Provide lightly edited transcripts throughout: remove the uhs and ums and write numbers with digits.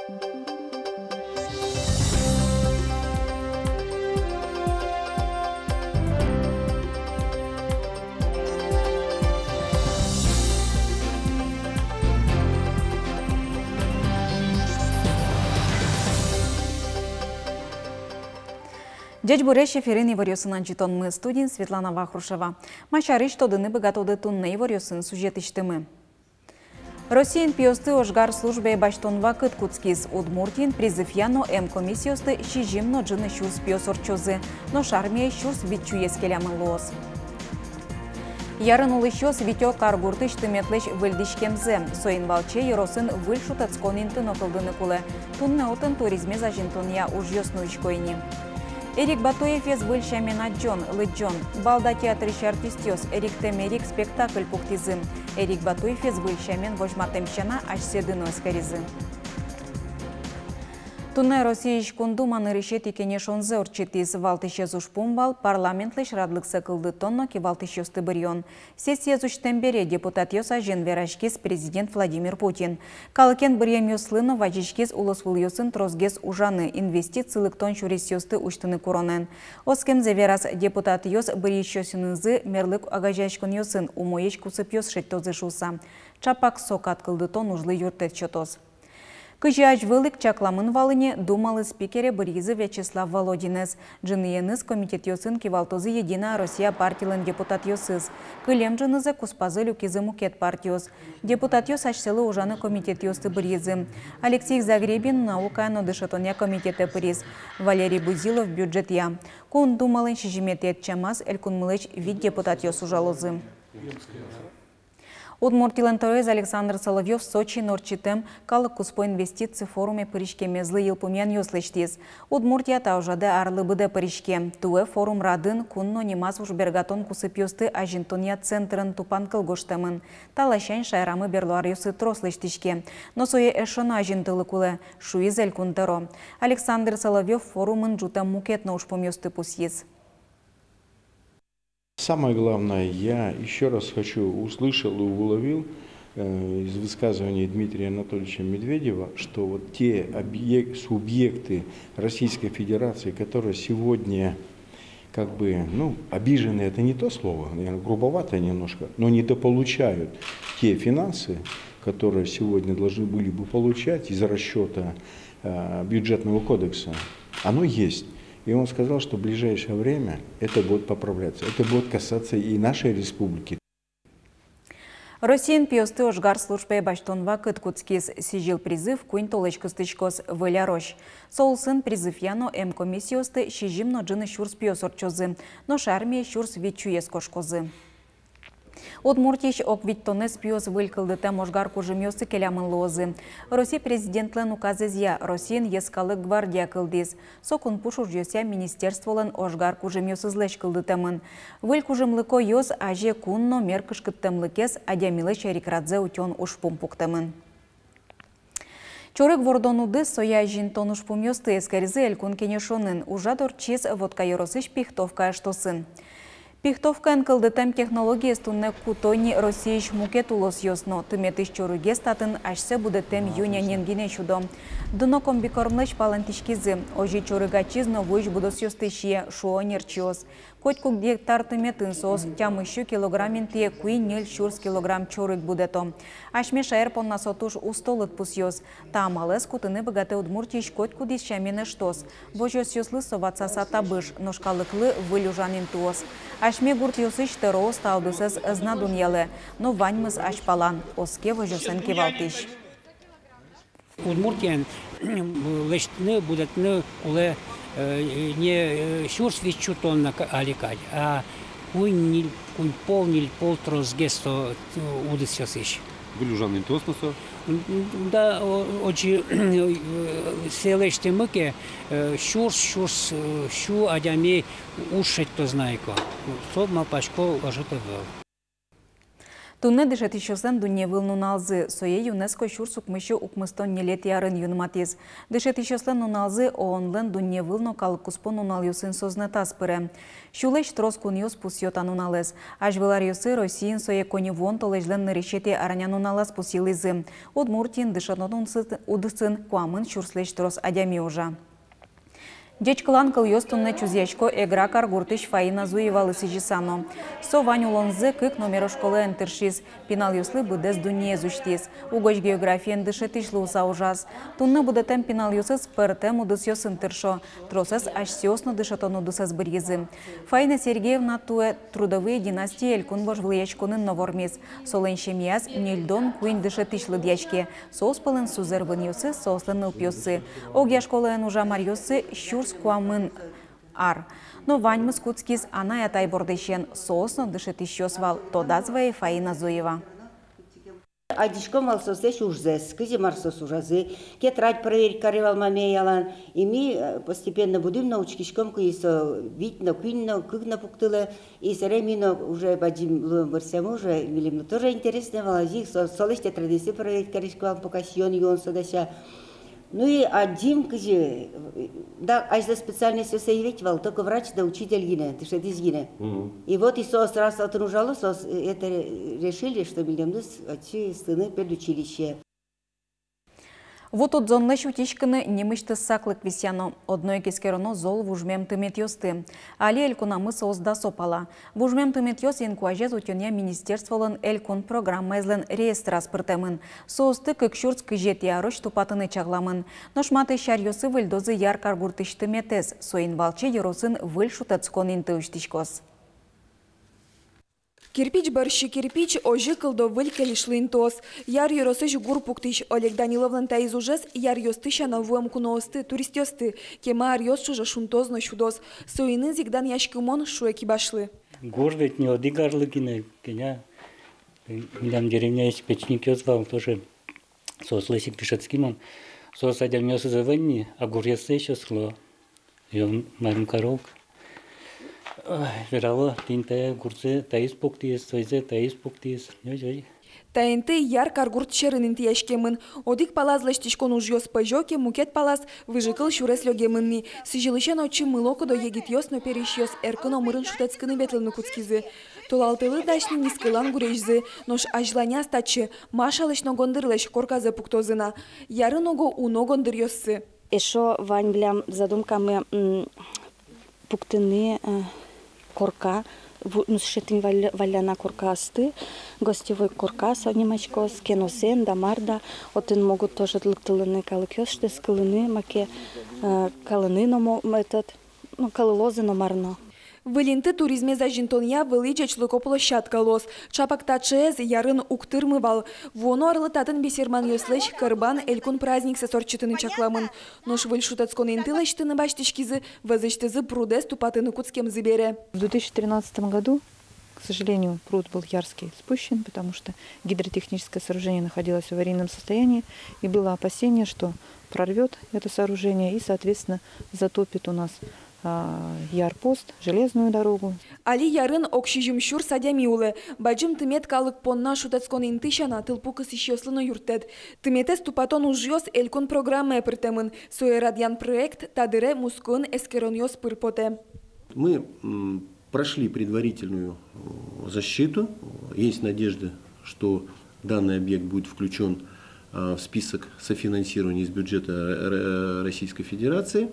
Дядь Бурешев Ирина Варёсын Читон мы студент Светлана Вахрушева. Машары что дыны богатоды тунны Варёсын сюжет иштемы. Россиян пиосты ожгар службе баштон вакыт куцкиз Удмуртин призыв яно комиссиосты шижим но джины шурс пиосорчозы, но шармия шурс витчу ескелямын лоос. Ярын улышос витё каргуртыш тыметлыш выльдишкемзе, соин валче еросын выльшут ацконин тынокылдыны кулы, тунны отын туризме зажинтония уж ёснуичкойни. Эрик Батуев ез выльшамен аджон, лыджон. Балда театрыш артистёс Эрик Темерик спектакль пухтизым. Эрик Батуев ез выльшамен вожматемщана аж седыно эскаризы. Тунай Россииш кундуманы решет икене шонзе орчетиз валтышез ушпумбал парламентлыш радлыксы кылды тонно ки валтышез тыбырьон. Сессия зуштембере депутат ёса жен верашкиз президент Владимир Путин. Калыкен бырьем ёслыно вajishkiz улысвыл ёсын трозгез ужаны инвестициялык тон шурис ёсты уштыны куронен. Оскемзе верас депутат ёс бырьеш ёсынызы мерлык агажашкын ёсын умоеш кусып ёс шеттозы шуса. Чапак сокат кылды тон ужлы юртет чотоз. Кыжач вылык чакламын валыне думалы спикере Боризы Вячеслав Володинес. Джыныеныз комитет ёсын кивалтозы Единая Россия партиялын депутат ёсыз. Кылем жынызы куспазы люкизы мукет партиёс. Депутат ёс ашселы ужаны комитет ёсты Боризы. Алексей Загребин наука нодышатоня комитеты приз. Валерий Бузилов бюджет я. Кун думалын шижиметет чамаз элькун мылыч вид депутат ёс ужалозы. Удмуртилен торез Александр Соловьев в Сочи норчитем калык куспо инвестиции форуме пыришке мезлы елпумян ёслештиз. Удмуртия таужаде арлы быде пыришке. Туэ форум радын кунно немаз уж бергатон кусып ёсты ажинтония центрын тупан кылгоштемын. Талашайн шайрамы берлуар ёсы трослештишке. Но сое эшона ажинтылы куле. Шуизель кунтеро. Александр Соловьев форумын жута мукетно ушпом ёсты пусиз. Самое главное, я еще раз услышал и уловил из высказывания Дмитрия Анатольевича Медведева, что вот те субъекты Российской Федерации, которые сегодня обижены, это не то слово, наверное, грубовато немножко, но недополучают те финансы, которые сегодня должны были бы получать из расчета бюджетного кодекса, оно есть. И он сказал, что в ближайшее время это будет поправляться. Это будет касаться и нашей республики. Россиян пиосты ожгар службе баштон вакыт куцкиз сижил призыв куин толечкостычкос вылярош. Соулсын призыв яно комиссиосты шижим но джины шурс пиосорчозы, но шармия шурс вичуес кошкозы. Удмуртиш ок виттонес пиос вылькылдыта можгар кужымёсы келямын лозы. Россия президентлен указызя Россиян ескалы гвардия кылдыз. Сокун пушур жёся министерстволен ожгар кужымёсызлэш кылдытамын. Выль кужымлыко ёс аже кунно меркышкыттымлыкес адямилы чарикрадзе утён ушпум пуктамын. Чорык вордонуды соя жинтон ушпум ёсты эскаризы элькун кенешонын. Ужадор чиз водка yorosыш пихтовка аштосын. Пихтовка кылдытам технология стунне кутойни Россииш мукет улос ёсно. Тыметыш чорыге статын ашсе будетем юня ненгине чудо. Дуно комбикормлыш палантишкизы. Ожи чорыга чизно вуйш будос ёстышие шуо нерчиос. Котькук гектар тыметын сос, тямыщу килограммин тие куи нил шурс килограмм чорык будето. Ашме шаер понна сотуш устолыт пус ёс. Таамалес кутыны богате Удмуртиш котьку дис шамене штос. Вожёс ёслы соваца сатабыш, ношкалыклы вылюжанин туос. Ашме гурт ёсыш тероос таудысыз ызна дуньялы, но ваньмыз ашпалан, оске вожёсын кевалтиш. Удмуртиян лештны будетны уле не шурс вичутонна аликать, а кунь пол трозгесто удысёсыш. Вылюжанный тосмосо. Да, очень селеште мыке шурс шу адями ушить то знайко. Соб мапашко ожитывал. Тунне дешетишосен дунне вылнуналзы, сое ЮНЕСКО шурсук мышу укмыстон нелет ярын юнматиз. Дешетишослен нуналзы оонлен дунне вылно калыкуспон нунал юсын сознетас пыры. Шулеш трос куньос пусьота нуналез. Ажвелар юсы Россиин сое кони вон толежлен нарешете араня нуналаз пусилызы. Удмуртин дешетнотун удысын куамын шурслеш трос адями ужа. Дечкалан кыл ёстунне чузячко эгра каргуртыш Фаина Зуева лысыжисано. Со Ваню Лонзе кык номер школы энтершиз. Пинал юслы быдес дуния зуштиз. Угоч географиен дышетышлы уса ужас. Тунны будетем пинал юсыз пыртем удыс ёс энтершо. Тросес ашсиосно дышетон удысыз бырьезы. Фаина Сергеевна туэ трудовые династии элькун бош влиячконын новормиз. Солен шемияз нельдон куин дышетышлы дьячке. Сооспалын сузер вын юсы, сослен ылпёсы. Огя школы ужа марьёсы щурс куамын ар. Но Вань Мыскутскис ана ятай бордыщен соосно дышит еще свал тодазвая Фаина Зуева. Адишком алсосе шужзес, кизи марсос ужазы, кетрать проверить каревал мамеялан, и мы постепенно будем научкишком кисо видно, квинно, кыгна пуктылы, и сремино уже бадим барсему уже милим тоже интересно валазих, солеште традиции проверить каришком покасьон юнса дася. Ну и один, кизи, да, аж за специальностью советовал, только врач да учитель гине, ты что ты гине. И вот и сос раз отружало, сос это решили, что будем отцы сыны педучилище. Вот от зонны шутишканы немышты саклык висяно. Одной кескероно зол вужмем тымет ёсты. Али элькуна мыса озда сопала. Вужмем тымет ёс инкуажез утюня министерстволын элькун программа излен реестрас пыртемын. Соосты кыкшурц кыжет ярош тупатыны чагламын. Ношматы шар ёсы выльдозы яр каргуртыш тыметез. Соин валче еросын выль шутацкон интыуштишкос. Кирпич барщи кирпич ожи кылдо выльке лишлин тос. Яр юросыш гурпуктыш Олег Даниловлан таиз ужес яр ёстыша новуем куноосты турист ёсты. Кема ар ёсшужа шунтозно шудос. Соины зигдан яшкымон шуэки башлы. Горвет не одигарлыгины, кеня. Милям деревня есть печник ёзвал тоже. Сос лысик пишецкимом. Сос адям ёсы заванни, а гурьясы еще сло. Ём марим коров. Верало, тинте, гурце, таис пуктиес, свайзе, таис пуктиес. Таенты яр каргурт черынын тияшкемын. Одик палаз лештишкон уж ёс пажоке, мукет палаз выжикал шурес лёгемынни. Сыжилышен очи мылоко до егит ёс, но переш ёс эркын омырын шутецкыны бетлыны куцкизы. Толалтылы дашни нискылан гурежзы, нош ажланя стачы, машалыш ногондырлеш корказы пуктозына. Яры ного уногондыр ёссы. Эшо вань блям задумками пуктыны корка, нусшетин валяна коркасты, гостевой коркас, немачко, скеносен, дамарда, отын могут тоже длыктылыны калыкёс, что скылыны, маке калыны, но этот, ну калылозы, но марно. Вылинты туризме за жинтония вылычечлыко площадка лос. Чапак тачез ярын уктырмывал. Воно орлытатын бесерман ёслыш кырбан элькун праздник сесорчытыны чакламын. Нош выль шутацкон интылыштыны баштышкизы возыштызы прудес тупатыны куцкем зыбере. В 2013 году, к сожалению, пруд был ярский спущен, потому что гидротехническое сооружение находилось в аварийном состоянии, и было опасение, что прорвет это сооружение и, соответственно, затопит у нас ярпост, железную дорогу. Али ярын окшижим шур садямиулы. Баджим тымет калык понна шутацкон интышана тылпу кысыщёслыны юртет. Тыметес тупатон ужьёс элькон программа эпртемын. Суэ радьян проект тадыре мускун эскерон ёс пырпоте. Мы прошли предварительную защиту. Есть надежда, что данный объект будет включен в список софинансирования из бюджета Российской Федерации.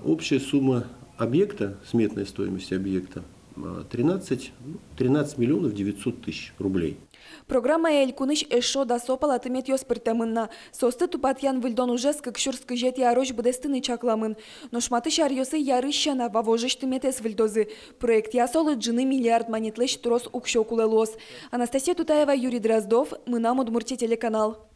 Общая сумма объекта, сметная стоимость объекта 13 миллионов 900 тысяч рублей. Программа элькуныш эшо да сопала тымет ёс пыртемынна. Состы тупатьян выльдон ужес кыкшурск жет ярош бдестыны чакламын. Но шматы шар ёсы ярыщана вавожыш тыметес выльдозы. Проект ясолы джины миллиард манетлеш трос укшокуле лос. Анастасия Тутаева, Юрий Дроздов, Мынам Удмуртия телеканал.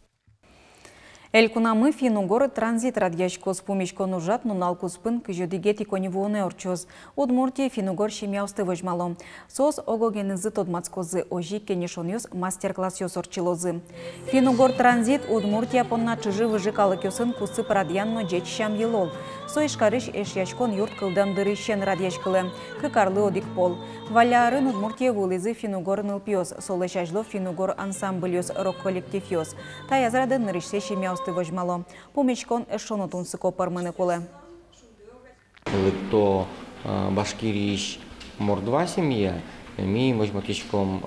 Элькунамы Финугоры транзит радьячко с помечкон ужат нуналку спын кыжодигети коневуоне орчоз. Удмуртия Финугор шемяусты вожмало. Сос огогенызы тодмацкозы ожи кенешоньюз мастер-класс ёс орчилозы. Финугор транзит Удмуртия понна чыжы выжикалы кёсын кусы парадьянно джечшам елол. Соишкарыш эшячкон юрт кылдамдырыщен радьячкылы. Кыкарлы одик пол. Валярын Удмуртия вылызы Финугор нылпиоз. Солышажло Финугор ансамбльёс рок-коллектив ёс. Таязрады нырышсе шемяусты вожмало. Помечкон эшонотун сыкопар мыныкулы. То башкириш мордва семья, ми возьмотичком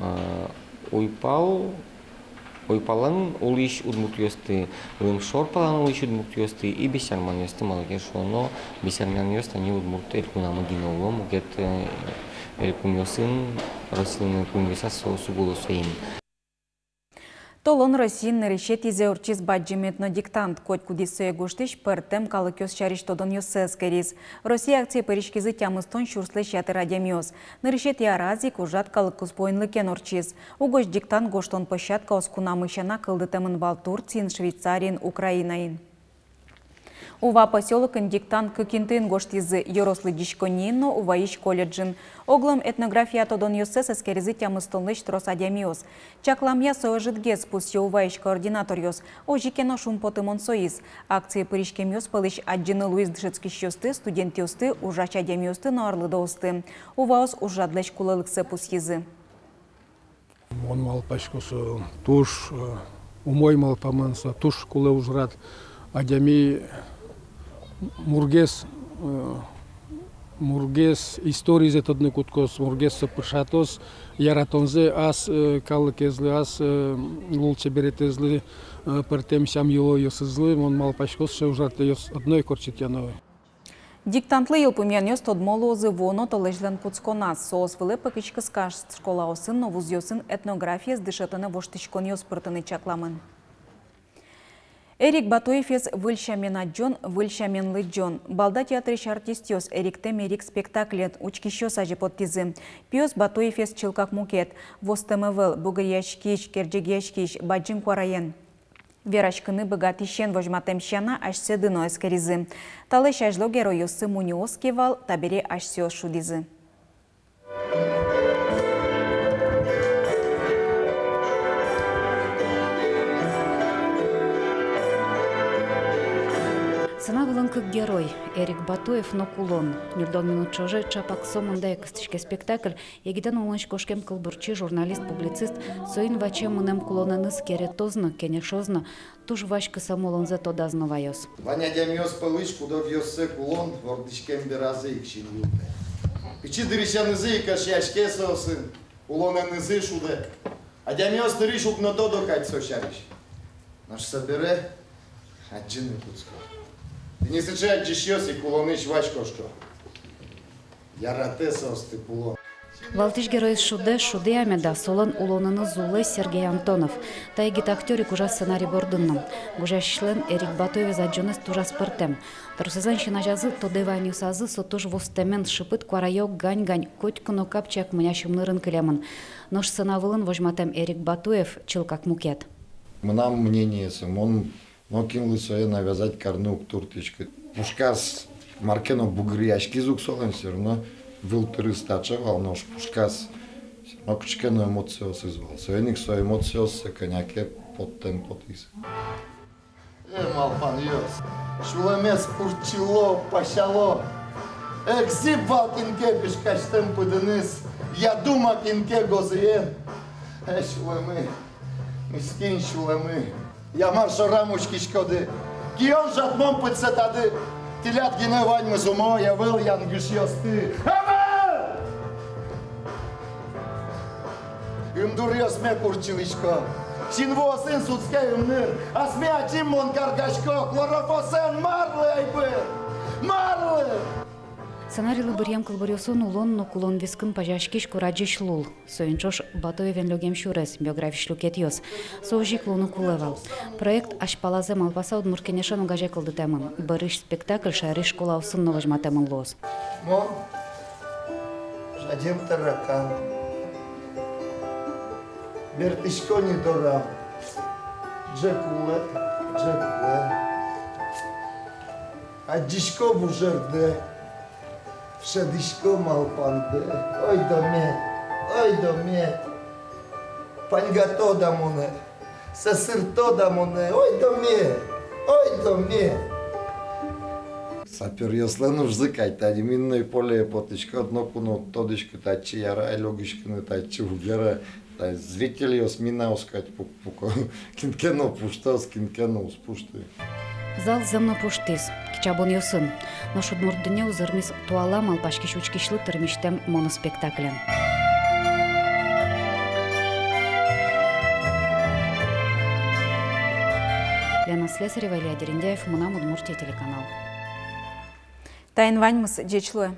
уйпалан улиш удмуртиосты, шорпалан улиш удмуртиосты и бесярман ёсты малакешо, но бесярман ёсты они удмурты элькуна магиновло, мугет элькун ёсын, расилны кунгеса сугулу сейн. Толон Россин решет изе урчиз баджиметно диктант, коть кудисое гуштиш пертем калыкёс чариш тодон ёсес керис. Россия акция перешкизы тямыстон шурслы шаты радямиос. Нарешет ярази кужат калыкус поинлыкен урчиз. Угош диктант гоштон пощадка оскуна мышана кылдытемын Балтурцин, Швейцарин, Украинаин. Ува поселокын диктант кыкинтын гоштизы Йорослы дишконино уваиш колледжин. Оглом этнография тодон ёсес эскеризы тямыстонлыш трос адямиос. Чакламья соожитгез пусть уваиш координатор ёс. Ожикено шумпотымон соиз. Акции пыришкем ёс пылыш аджины Луиз Дышецкий ёсты, студенти ёсты, ужач адямиосты, но арлыда осты. Уваос ужадлыш кулылыксы пусьизы. Он мал пачкосу туш, умой мал поманса, туш кулы ужрат адями Мургес истории зет одни куткос, Мургес сопышатос, яратонзе ас калыкезлы, ас лулче беретезлы, пертем сам ело ёсызлы, он мал пачкос ше ужрат одной корчит яновой. Диктантлы елпумен ёс тодмолозы воно толежлен куцконас. Соос вылепы кычкыскаш школа осын, новуз ёсын этнография с дышетыны воштычкон ёс пыртыны чакламын. Эрик Батуевес выльшамен аджон, выльшамен лыджон. Балда театрыш артистёс Эриктем Эрик спектаклет учкищёс ажы подтизы. Пиос Батуевес чылкак мукет. Востемевел, бугыряшкиш, кержегяшкиш, баджин куараен. Верашкыны богатищен вожматемщана аж седыно эскеризы. Талыш ажло героёсы муниоскивал, табере аж сёс шудизы. Сынавылын как герой Эрик Батуев но кулон. Нирдон минут чоже чапак сомында экстишке спектакль. Егиден уланш кошкем кылбурчи журналист-публицист соин вачем мунем кулонаныз керетозно, кенешозно, туж вашка самолонзе тодазно вайос. Ваня дямиос пылыш, куда вьёссе кулон, вордишкем беразы икшин юте. Пичи дырищанызы и кашьяшке сосын, кулонанызы шуде. А дямиос дырыш укно тодо кать сошариш. Наш собере, аджины куцко. Ты не сычай джишёс и кулоныш вачкошко. Я ратесос ты кулон. Валтиш герой шуде амеда солон улонаны зулы Сергей Антонов. Тайгит актерик ужас сценарий бордынным. Гужашлен Эрик Батуеве заджонес тужас пыртем. Тарусызан шинажазы тодеванию сазы сотуж востемен шипыт кварайок гань-гань котькуно капчак мынящим нырын кылемын. Нож сценавылын вожматем Эрик Батуев чылкак мукет. Мнам мнение он кинул свое навязать карнук туртичка. Пушкас маркено бугряшки звук солен все равно был перестачевал, но пушкас все равно кучкено эмоцио сызвал. Союзник свою эмоцио с коняке под темпотис. Малпан ёс. Шулемес урчило, пашало. Экзип валкинке пешкаш темпы денис. Я дума кинке гозиен. Шулемы. Мискин шулемы. Я маршо рамучки шкоды. Кион жатмон пыцетады. Телят гине ваньмы зумо, я выл янгюш ёсты. Амэ! Юмдур ёсме курчилышко. Шинво сын судская умныр. А сме ачим мон каргашко. Хлорофосен марлы айбы. Марлы! Сценарийлы бирьям кылбырёсон улон но кулон вискын пажашкиш кураджиш лул. Соинчош Батуевен лёгем шурес, биографиш люкет ёс. Соужик луну кулевал. Проект ашпалазе малпаса удмуркенешан угаже кылды темын. Барыш спектакль шариш школа усын новажма темын лос. Мон, жадем таракан. Бертишко не дорам. Джекулет. Джекде. А дишко бужерде. Все дишко малпанде. Ой доме. Пангато дамоне. Сесырто дамоне. Ой доме. Сапер яслен уж закайта, минной поле потичка, одно куно тодичка тачи, яра логичка на тачи угера, зрители осмина ускать пуко, кинкено пуштас, кинкено успушты. Зал земно пуштис, кичабон йосын, но шудмурдыне узырмис туала малпашки шучкишлы тырмиштем моноспектаклен. Лена Слесарева, Илья Дерендяев, Мунам, Удмуртия, телеканал. Тайнваньмыз, Джечлуэ.